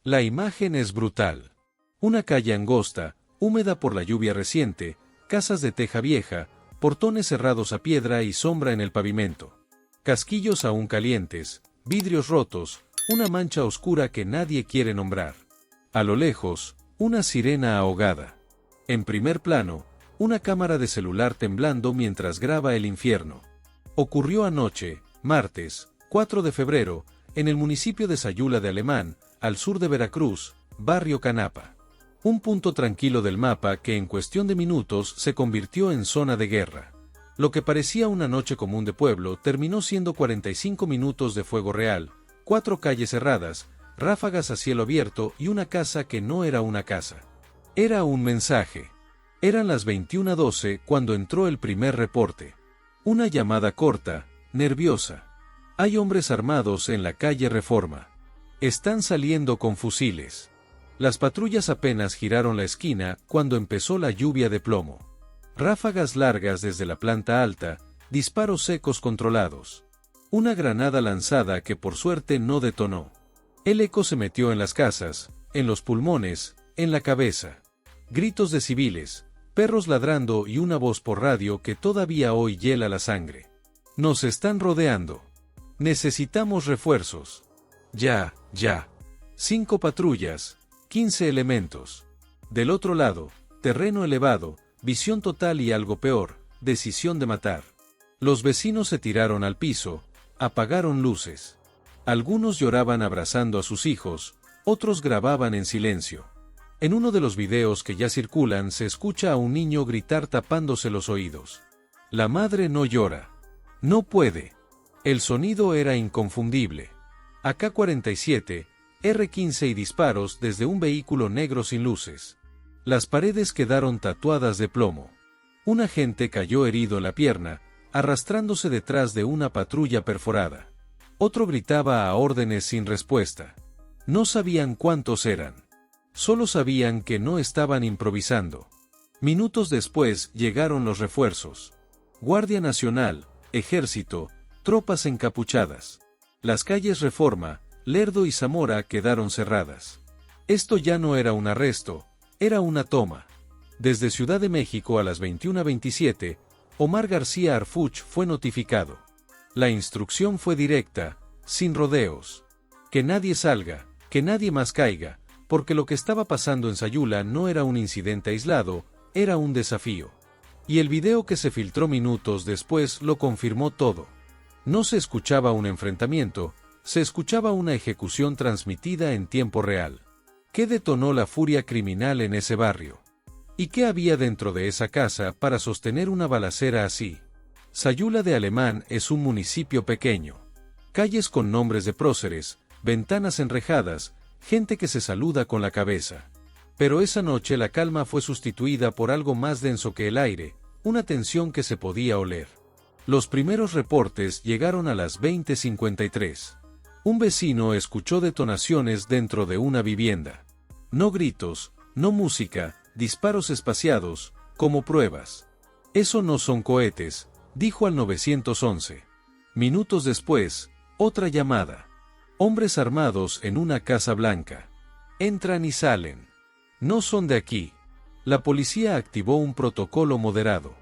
La imagen es brutal. Una calle angosta, húmeda por la lluvia reciente, casas de teja vieja, portones cerrados a piedra y sombra en el pavimento. Casquillos aún calientes, vidrios rotos, una mancha oscura que nadie quiere nombrar. A lo lejos, una sirena ahogada. En primer plano, una cámara de celular temblando mientras graba el infierno. Ocurrió anoche, martes, 4 de febrero, en el municipio de Sayula de Alemán, al sur de Veracruz, barrio Canapa. Un punto tranquilo del mapa que en cuestión de minutos se convirtió en zona de guerra. Lo que parecía una noche común de pueblo terminó siendo 45 minutos de fuego real, 4 calles cerradas, ráfagas a cielo abierto y una casa que no era una casa. Era un mensaje. Eran las 21:12 cuando entró el primer reporte. Una llamada corta, nerviosa. Hay hombres armados en la calle Reforma. Están saliendo con fusiles. Las patrullas apenas giraron la esquina cuando empezó la lluvia de plomo. Ráfagas largas desde la planta alta, disparos secos controlados. Una granada lanzada que por suerte no detonó. El eco se metió en las casas, en los pulmones, en la cabeza. Gritos de civiles, perros ladrando y una voz por radio que todavía hoy hiela la sangre. Nos están rodeando. Necesitamos refuerzos. Ya, ya. 5 patrullas, 15 elementos. Del otro lado, terreno elevado, visión total y algo peor, decisión de matar. Los vecinos se tiraron al piso, apagaron luces. Algunos lloraban abrazando a sus hijos, otros grababan en silencio. En uno de los videos que ya circulan se escucha a un niño gritar tapándose los oídos. La madre no llora. No puede. El sonido era inconfundible. AK-47, R-15 y disparos desde un vehículo negro sin luces. Las paredes quedaron tatuadas de plomo. Un agente cayó herido en la pierna, arrastrándose detrás de una patrulla perforada. Otro gritaba a órdenes sin respuesta. No sabían cuántos eran. Solo sabían que no estaban improvisando. Minutos después llegaron los refuerzos. Guardia Nacional, Ejército, tropas encapuchadas. Las calles Reforma, Lerdo y Zamora quedaron cerradas. Esto ya no era un arresto, era una toma. Desde Ciudad de México a las 21:27, Omar García Harfuch fue notificado. La instrucción fue directa, sin rodeos. Que nadie salga, que nadie más caiga, porque lo que estaba pasando en Sayula no era un incidente aislado, era un desafío. Y el video que se filtró minutos después lo confirmó todo. No se escuchaba un enfrentamiento, se escuchaba una ejecución transmitida en tiempo real. ¿Qué detonó la furia criminal en ese barrio? ¿Y qué había dentro de esa casa para sostener una balacera así? Sayula de Alemán es un municipio pequeño. Calles con nombres de próceres, ventanas enrejadas, gente que se saluda con la cabeza. Pero esa noche la calma fue sustituida por algo más denso que el aire, una tensión que se podía oler. Los primeros reportes llegaron a las 20:53. Un vecino escuchó detonaciones dentro de una vivienda. No gritos, no música, disparos espaciados, como pruebas. Eso no son cohetes, dijo al 911. Minutos después, otra llamada. Hombres armados en una casa blanca. Entran y salen. No son de aquí. La policía activó un protocolo moderado.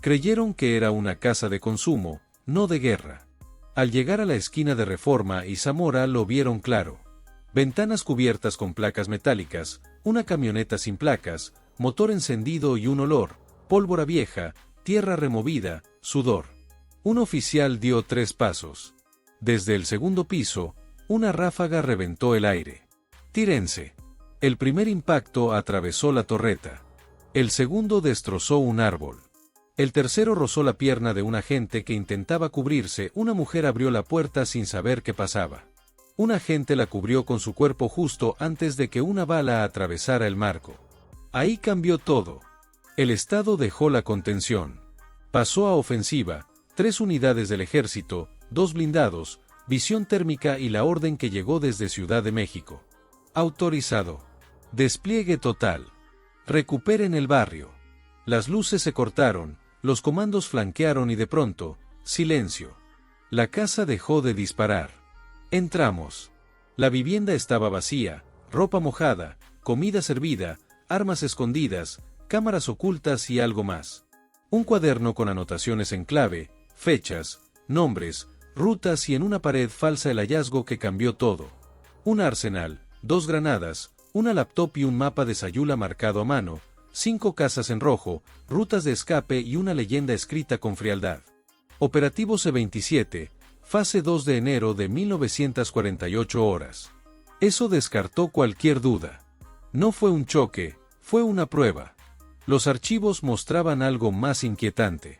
Creyeron que era una casa de consumo, no de guerra. Al llegar a la esquina de Reforma y Zamora lo vieron claro. Ventanas cubiertas con placas metálicas, una camioneta sin placas, motor encendido y un olor, pólvora vieja, tierra removida, sudor. Un oficial dio 3 pasos. Desde el segundo piso, una ráfaga reventó el aire. Tírense. El primer impacto atravesó la torreta. El segundo destrozó un árbol. El tercero rozó la pierna de un agente que intentaba cubrirse. Una mujer abrió la puerta sin saber qué pasaba. Un agente la cubrió con su cuerpo justo antes de que una bala atravesara el marco. Ahí cambió todo. El Estado dejó la contención. Pasó a ofensiva, 3 unidades del ejército, 2 blindados, visión térmica y la orden que llegó desde Ciudad de México. Autorizado. Despliegue total. Recuperen el barrio. Las luces se cortaron, los comandos flanquearon y de pronto, silencio. La casa dejó de disparar. Entramos. La vivienda estaba vacía, ropa mojada, comida servida, armas escondidas, cámaras ocultas y algo más. Un cuaderno con anotaciones en clave, fechas, nombres, rutas y en una pared falsa el hallazgo que cambió todo. Un arsenal, 2 granadas, una laptop y un mapa de Sayula marcado a mano, 5 casas en rojo, rutas de escape y una leyenda escrita con frialdad. Operativo C-27, fase 2 de enero de 1948 horas. Eso descartó cualquier duda. No fue un choque, fue una prueba. Los archivos mostraban algo más inquietante.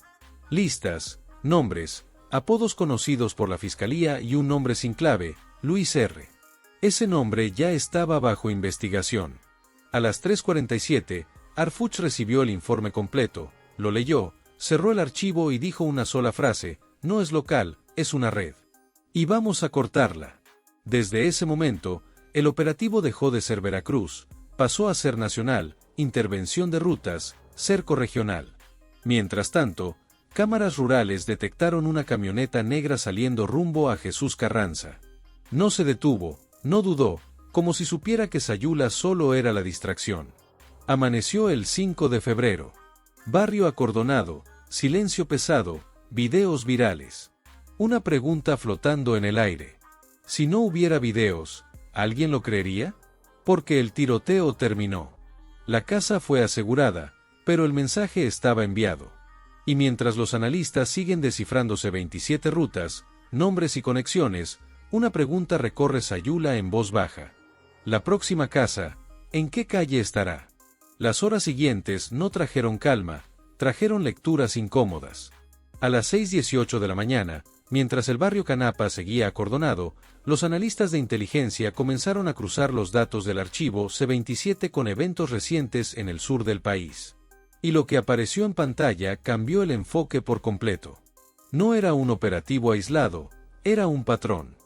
Listas, nombres, apodos conocidos por la fiscalía y un nombre sin clave, Luis R. Ese nombre ya estaba bajo investigación. A las 3:47, Harfuch recibió el informe completo, lo leyó, cerró el archivo y dijo una sola frase: no es local, es una red. Y vamos a cortarla. Desde ese momento, el operativo dejó de ser Veracruz, pasó a ser nacional, intervención de rutas, cerco regional. Mientras tanto, cámaras rurales detectaron una camioneta negra saliendo rumbo a Jesús Carranza. No se detuvo, no dudó, como si supiera que Sayula solo era la distracción. Amaneció el 5 de febrero. Barrio acordonado, silencio pesado, videos virales. Una pregunta flotando en el aire. Si no hubiera videos, ¿alguien lo creería? Porque el tiroteo terminó. La casa fue asegurada, pero el mensaje estaba enviado. Y mientras los analistas siguen descifrándose 27 rutas, nombres y conexiones, una pregunta recorre Sayula en voz baja. La próxima casa, ¿en qué calle estará? Las horas siguientes no trajeron calma, trajeron lecturas incómodas. A las 6:18 de la mañana, mientras el barrio Canapa seguía acordonado, los analistas de inteligencia comenzaron a cruzar los datos del archivo C-27 con eventos recientes en el sur del país. Y lo que apareció en pantalla cambió el enfoque por completo. No era un operativo aislado, era un patrón.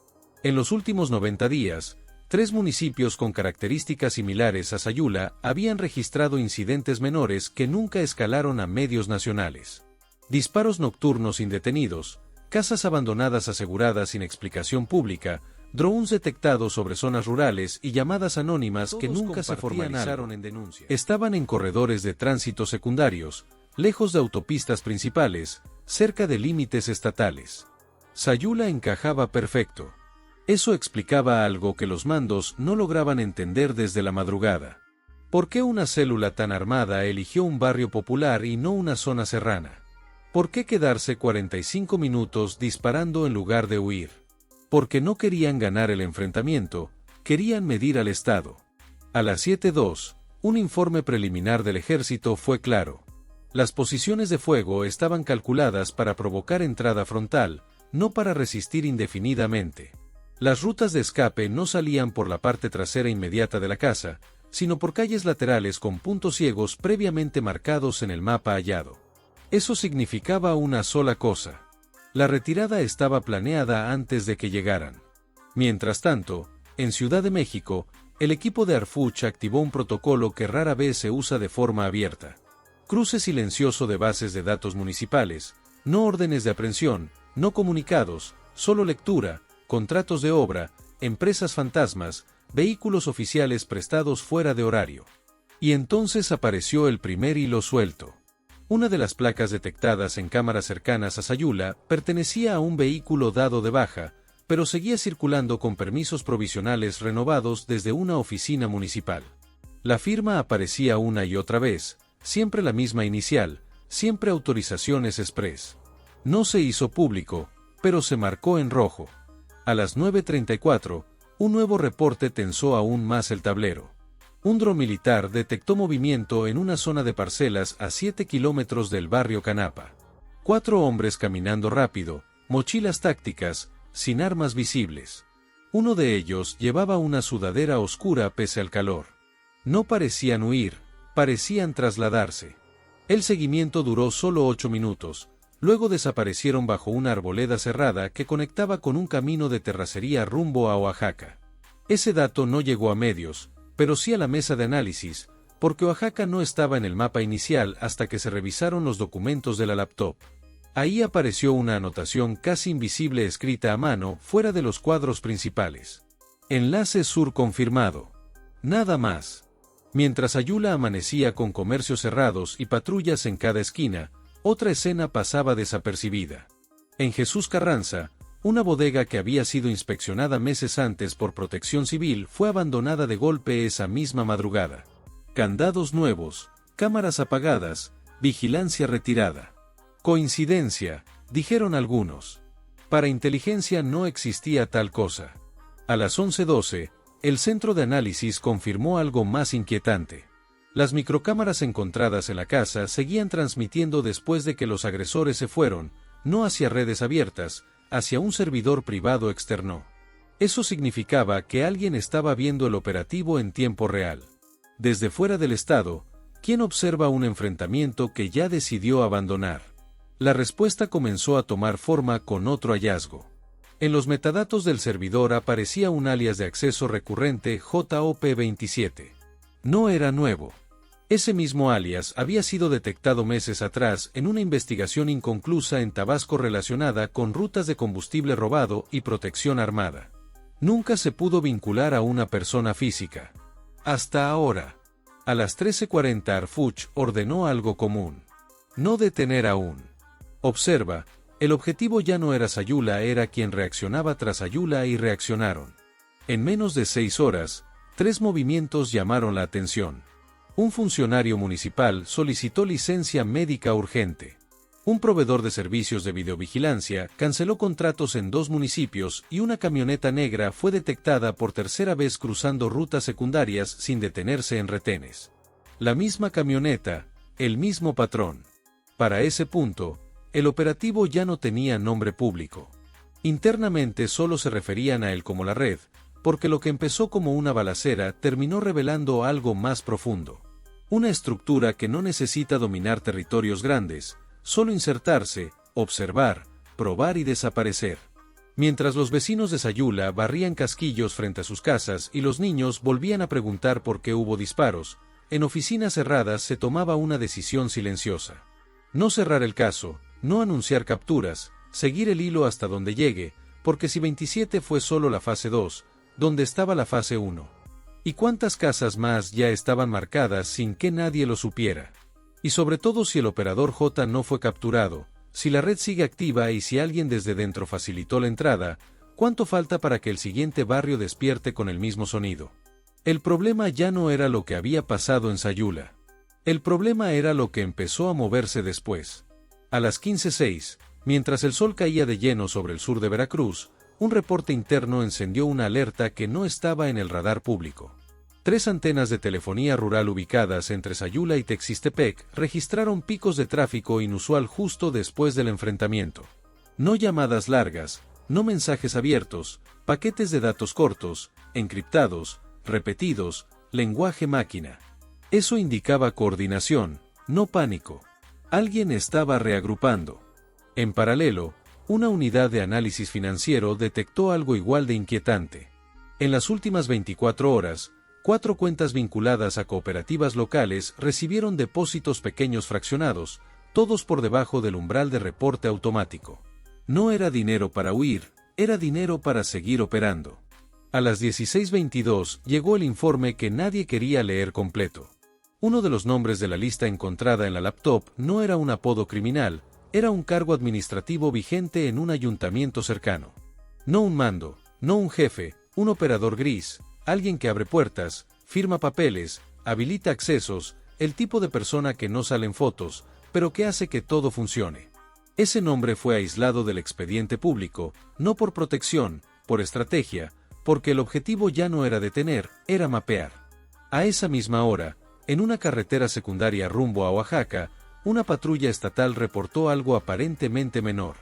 En los últimos 90 días, 3 municipios con características similares a Sayula habían registrado incidentes menores que nunca escalaron a medios nacionales. Disparos nocturnos indetenidos, casas abandonadas aseguradas sin explicación pública, drones detectados sobre zonas rurales y llamadas anónimas que nunca se formalizaron en denuncia. Estaban en corredores de tránsito secundarios, lejos de autopistas principales, cerca de límites estatales. Sayula encajaba perfecto. Eso explicaba algo que los mandos no lograban entender desde la madrugada. ¿Por qué una célula tan armada eligió un barrio popular y no una zona serrana? ¿Por qué quedarse 45 minutos disparando en lugar de huir? Porque no querían ganar el enfrentamiento, querían medir al Estado. A las 7:02, un informe preliminar del ejército fue claro. Las posiciones de fuego estaban calculadas para provocar entrada frontal, no para resistir indefinidamente. Las rutas de escape no salían por la parte trasera inmediata de la casa, sino por calles laterales con puntos ciegos previamente marcados en el mapa hallado. Eso significaba una sola cosa. La retirada estaba planeada antes de que llegaran. Mientras tanto, en Ciudad de México, el equipo de Harfuch activó un protocolo que rara vez se usa de forma abierta. Cruce silencioso de bases de datos municipales, no órdenes de aprehensión, no comunicados, solo lectura, contratos de obra, empresas fantasmas, vehículos oficiales prestados fuera de horario. Y entonces apareció el primer hilo suelto. Una de las placas detectadas en cámaras cercanas a Sayula pertenecía a un vehículo dado de baja, pero seguía circulando con permisos provisionales renovados desde una oficina municipal. La firma aparecía una y otra vez, siempre la misma inicial, siempre autorizaciones express. No se hizo público, pero se marcó en rojo. A las 9:34, un nuevo reporte tensó aún más el tablero. Un dron militar detectó movimiento en una zona de parcelas a 7 kilómetros del barrio Canapa. 4 hombres caminando rápido, mochilas tácticas, sin armas visibles. Uno de ellos llevaba una sudadera oscura pese al calor. No parecían huir, parecían trasladarse. El seguimiento duró solo 8 minutos, luego desaparecieron bajo una arboleda cerrada que conectaba con un camino de terracería rumbo a Oaxaca. Ese dato no llegó a medios, pero sí a la mesa de análisis, porque Oaxaca no estaba en el mapa inicial hasta que se revisaron los documentos de la laptop. Ahí apareció una anotación casi invisible escrita a mano fuera de los cuadros principales. Enlace sur confirmado. Nada más. Mientras Sayula amanecía con comercios cerrados y patrullas en cada esquina, otra escena pasaba desapercibida. En Jesús Carranza, una bodega que había sido inspeccionada meses antes por Protección Civil fue abandonada de golpe esa misma madrugada. Candados nuevos, cámaras apagadas, vigilancia retirada. Coincidencia, dijeron algunos. Para inteligencia no existía tal cosa. A las 11:12, el centro de análisis confirmó algo más inquietante. Las microcámaras encontradas en la casa seguían transmitiendo después de que los agresores se fueron, no hacia redes abiertas, hacia un servidor privado externo. Eso significaba que alguien estaba viendo el operativo en tiempo real. Desde fuera del estado, ¿quién observa un enfrentamiento que ya decidió abandonar? La respuesta comenzó a tomar forma con otro hallazgo. En los metadatos del servidor aparecía un alias de acceso recurrente JOP27. No era nuevo. Ese mismo alias había sido detectado meses atrás en una investigación inconclusa en Tabasco relacionada con rutas de combustible robado y protección armada. Nunca se pudo vincular a una persona física. Hasta ahora. A las 13:40 Arfuch ordenó algo común. No detener aún. Observa, el objetivo ya no era Sayula, era quien reaccionaba tras Sayula y reaccionaron. En menos de 6 horas, 3 movimientos llamaron la atención. Un funcionario municipal solicitó licencia médica urgente. Un proveedor de servicios de videovigilancia canceló contratos en 2 municipios y una camioneta negra fue detectada por tercera vez cruzando rutas secundarias sin detenerse en retenes. La misma camioneta, el mismo patrón. Para ese punto, el operativo ya no tenía nombre público. Internamente solo se referían a él como la red, porque lo que empezó como una balacera terminó revelando algo más profundo. Una estructura que no necesita dominar territorios grandes, solo insertarse, observar, probar y desaparecer. Mientras los vecinos de Sayula barrían casquillos frente a sus casas y los niños volvían a preguntar por qué hubo disparos, en oficinas cerradas se tomaba una decisión silenciosa. No cerrar el caso, no anunciar capturas, seguir el hilo hasta donde llegue, porque si 27 fue solo la fase 2, ¿dónde estaba la fase 1? ¿Y cuántas casas más ya estaban marcadas sin que nadie lo supiera? Y sobre todo si el operador J no fue capturado, si la red sigue activa y si alguien desde dentro facilitó la entrada, ¿cuánto falta para que el siguiente barrio despierte con el mismo sonido? El problema ya no era lo que había pasado en Sayula. El problema era lo que empezó a moverse después. A las 15:06, mientras el sol caía de lleno sobre el sur de Veracruz, un reporte interno encendió una alerta que no estaba en el radar público. 3 antenas de telefonía rural ubicadas entre Sayula y Texistepec registraron picos de tráfico inusual justo después del enfrentamiento. No llamadas largas, no mensajes abiertos, paquetes de datos cortos, encriptados, repetidos, lenguaje máquina. Eso indicaba coordinación, no pánico. Alguien estaba reagrupando. En paralelo, una unidad de análisis financiero detectó algo igual de inquietante. En las últimas 24 horas, 4 cuentas vinculadas a cooperativas locales recibieron depósitos pequeños fraccionados, todos por debajo del umbral de reporte automático. No era dinero para huir, era dinero para seguir operando. A las 16:22 llegó el informe que nadie quería leer completo. Uno de los nombres de la lista encontrada en la laptop no era un apodo criminal, era un cargo administrativo vigente en un ayuntamiento cercano. No un mando, no un jefe, un operador gris, alguien que abre puertas, firma papeles, habilita accesos, el tipo de persona que no sale en fotos, pero que hace que todo funcione. Ese nombre fue aislado del expediente público, no por protección, por estrategia, porque el objetivo ya no era detener, era mapear. A esa misma hora, en una carretera secundaria rumbo a Oaxaca, una patrulla estatal reportó algo aparentemente menor.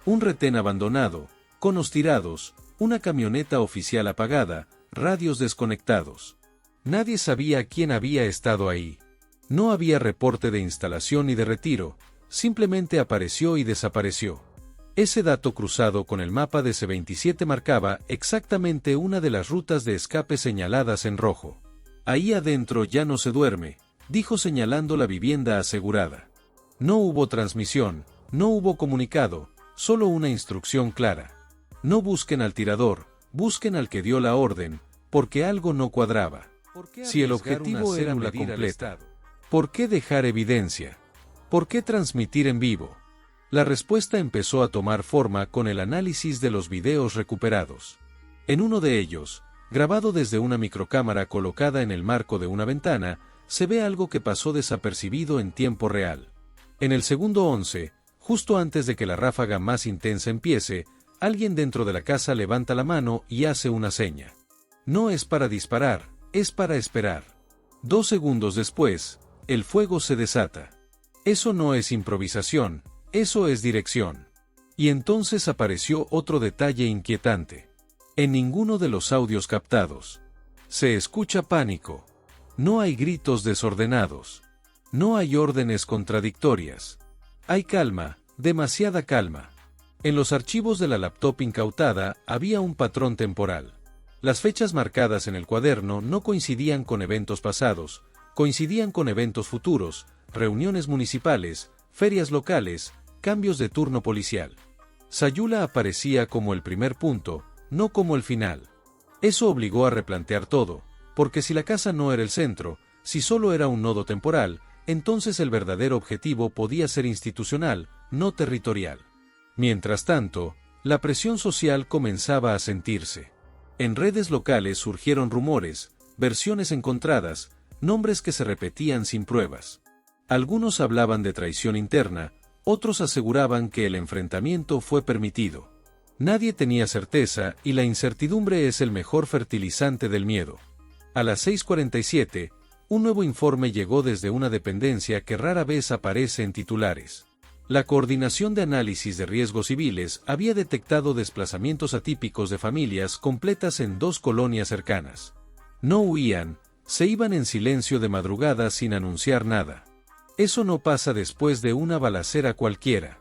Un retén abandonado, conos tirados, una camioneta oficial apagada, radios desconectados. Nadie sabía quién había estado ahí. No había reporte de instalación ni de retiro, simplemente apareció y desapareció. Ese dato cruzado con el mapa de C-27 marcaba exactamente una de las rutas de escape señaladas en rojo. Ahí adentro ya no se duerme, dijo señalando la vivienda asegurada. No hubo transmisión, no hubo comunicado, solo una instrucción clara. No busquen al tirador, busquen al que dio la orden, porque algo no cuadraba. Si el objetivo era una completa, ¿por qué dejar evidencia? ¿Por qué transmitir en vivo? La respuesta empezó a tomar forma con el análisis de los videos recuperados. En uno de ellos, grabado desde una microcámara colocada en el marco de una ventana, se ve algo que pasó desapercibido en tiempo real. En el segundo 11, justo antes de que la ráfaga más intensa empiece, alguien dentro de la casa levanta la mano y hace una seña. No es para disparar, es para esperar. 2 segundos después, el fuego se desata. Eso no es improvisación, eso es dirección. Y entonces apareció otro detalle inquietante. En ninguno de los audios captados se escucha pánico. No hay gritos desordenados. No hay órdenes contradictorias. Hay calma, demasiada calma. En los archivos de la laptop incautada había un patrón temporal. Las fechas marcadas en el cuaderno no coincidían con eventos pasados, coincidían con eventos futuros, reuniones municipales, ferias locales, cambios de turno policial. Sayula aparecía como el primer punto, no como el final. Eso obligó a replantear todo, porque si la casa no era el centro, si solo era un nodo temporal, entonces el verdadero objetivo podía ser institucional, no territorial. Mientras tanto, la presión social comenzaba a sentirse. En redes locales surgieron rumores, versiones encontradas, nombres que se repetían sin pruebas. Algunos hablaban de traición interna, otros aseguraban que el enfrentamiento fue permitido. Nadie tenía certeza y la incertidumbre es el mejor fertilizante del miedo. A las 6:47, un nuevo informe llegó desde una dependencia que rara vez aparece en titulares. La Coordinación de Análisis de Riesgos Civiles había detectado desplazamientos atípicos de familias completas en 2 colonias cercanas. No huían, se iban en silencio de madrugada sin anunciar nada. Eso no pasa después de una balacera cualquiera.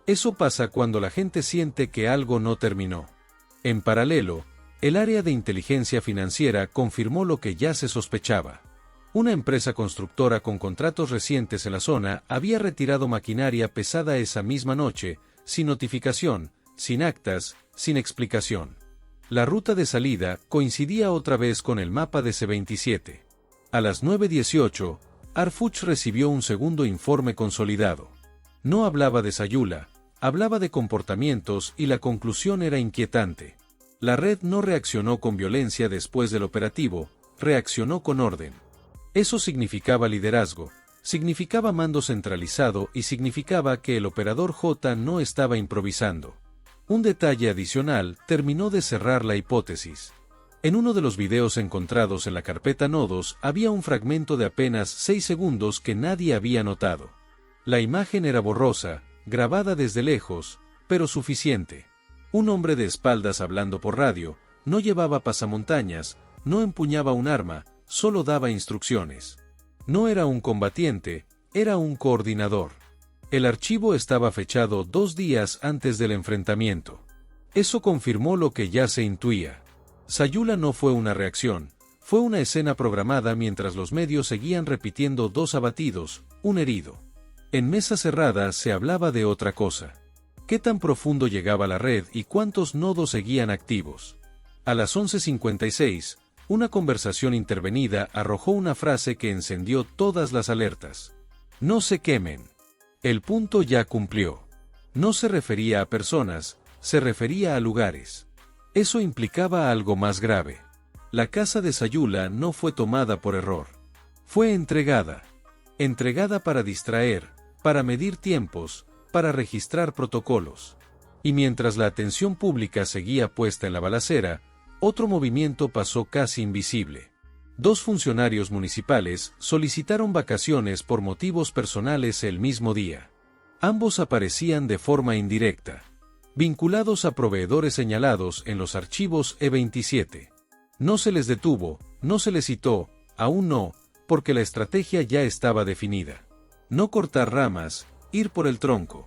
Eso pasa cuando la gente siente que algo no terminó. En paralelo, el área de inteligencia financiera confirmó lo que ya se sospechaba. Una empresa constructora con contratos recientes en la zona había retirado maquinaria pesada esa misma noche, sin notificación, sin actas, sin explicación. La ruta de salida coincidía otra vez con el mapa de C-27. A las 9:18, Arfuch recibió un segundo informe consolidado. No hablaba de Sayula, hablaba de comportamientos y la conclusión era inquietante. La red no reaccionó con violencia después del operativo, reaccionó con orden. Eso significaba liderazgo, significaba mando centralizado y significaba que el operador J no estaba improvisando. Un detalle adicional terminó de cerrar la hipótesis. En uno de los videos encontrados en la carpeta Nodos había un fragmento de apenas 6 segundos que nadie había notado. La imagen era borrosa, grabada desde lejos, pero suficiente. Un hombre de espaldas hablando por radio, no llevaba pasamontañas, no empuñaba un arma, solo daba instrucciones. No era un combatiente, era un coordinador. El archivo estaba fechado 2 días antes del enfrentamiento. Eso confirmó lo que ya se intuía. Sayula no fue una reacción, fue una escena programada mientras los medios seguían repitiendo 2 abatidos, un herido. En mesa cerrada se hablaba de otra cosa. ¿Qué tan profundo llegaba la red y cuántos nodos seguían activos? A las 11:56, una conversación intervenida arrojó una frase que encendió todas las alertas. No se quemen. El punto ya cumplió. No se refería a personas, se refería a lugares. Eso implicaba algo más grave. La casa de Sayula no fue tomada por error. Fue entregada. Entregada para distraer, para medir tiempos, para registrar protocolos. Y mientras la atención pública seguía puesta en la balacera, otro movimiento pasó casi invisible. 2 funcionarios municipales solicitaron vacaciones por motivos personales el mismo día. Ambos aparecían de forma indirecta, vinculados a proveedores señalados en los archivos E27. No se les detuvo, no se les citó, aún no, porque la estrategia ya estaba definida. No cortar ramas, ir por el tronco.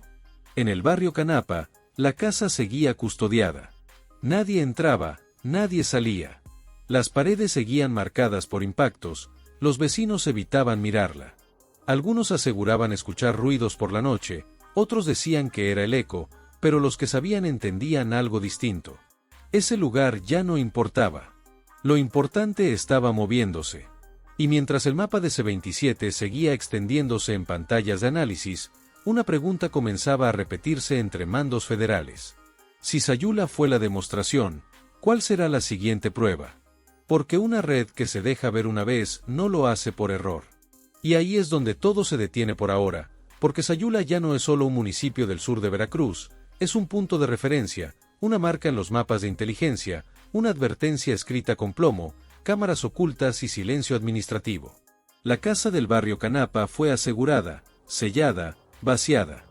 En el barrio Canapa, la casa seguía custodiada. Nadie entraba, nadie salía. Las paredes seguían marcadas por impactos, los vecinos evitaban mirarla. Algunos aseguraban escuchar ruidos por la noche, otros decían que era el eco, pero los que sabían entendían algo distinto. Ese lugar ya no importaba. Lo importante estaba moviéndose. Y mientras el mapa de C-27 seguía extendiéndose en pantallas de análisis, una pregunta comenzaba a repetirse entre mandos federales. Si Sayula fue la demostración, ¿cuál será la siguiente prueba? Porque una red que se deja ver una vez no lo hace por error. Y ahí es donde todo se detiene por ahora, porque Sayula ya no es solo un municipio del sur de Veracruz, es un punto de referencia, una marca en los mapas de inteligencia, una advertencia escrita con plomo, cámaras ocultas y silencio administrativo. La casa del barrio Canapa fue asegurada, sellada, vaciada.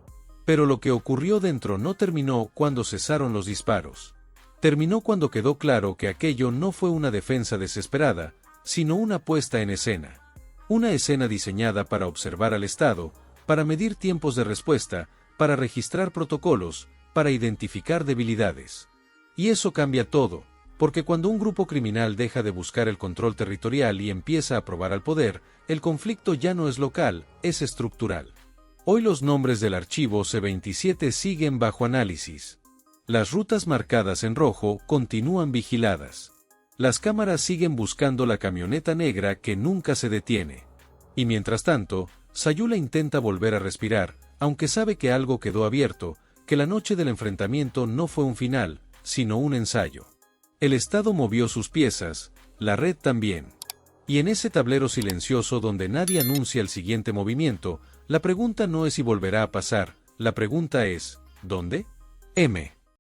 Pero lo que ocurrió dentro no terminó cuando cesaron los disparos. Terminó cuando quedó claro que aquello no fue una defensa desesperada, sino una puesta en escena. Una escena diseñada para observar al Estado, para medir tiempos de respuesta, para registrar protocolos, para identificar debilidades. Y eso cambia todo, porque cuando un grupo criminal deja de buscar el control territorial y empieza a probar al poder, el conflicto ya no es local, es estructural. Hoy los nombres del archivo C-27 siguen bajo análisis. Las rutas marcadas en rojo continúan vigiladas. Las cámaras siguen buscando la camioneta negra que nunca se detiene. Y mientras tanto, Sayula intenta volver a respirar, aunque sabe que algo quedó abierto, que la noche del enfrentamiento no fue un final, sino un ensayo. El Estado movió sus piezas, la red también. Y en ese tablero silencioso donde nadie anuncia el siguiente movimiento, la pregunta no es si volverá a pasar, la pregunta es, ¿dónde? M.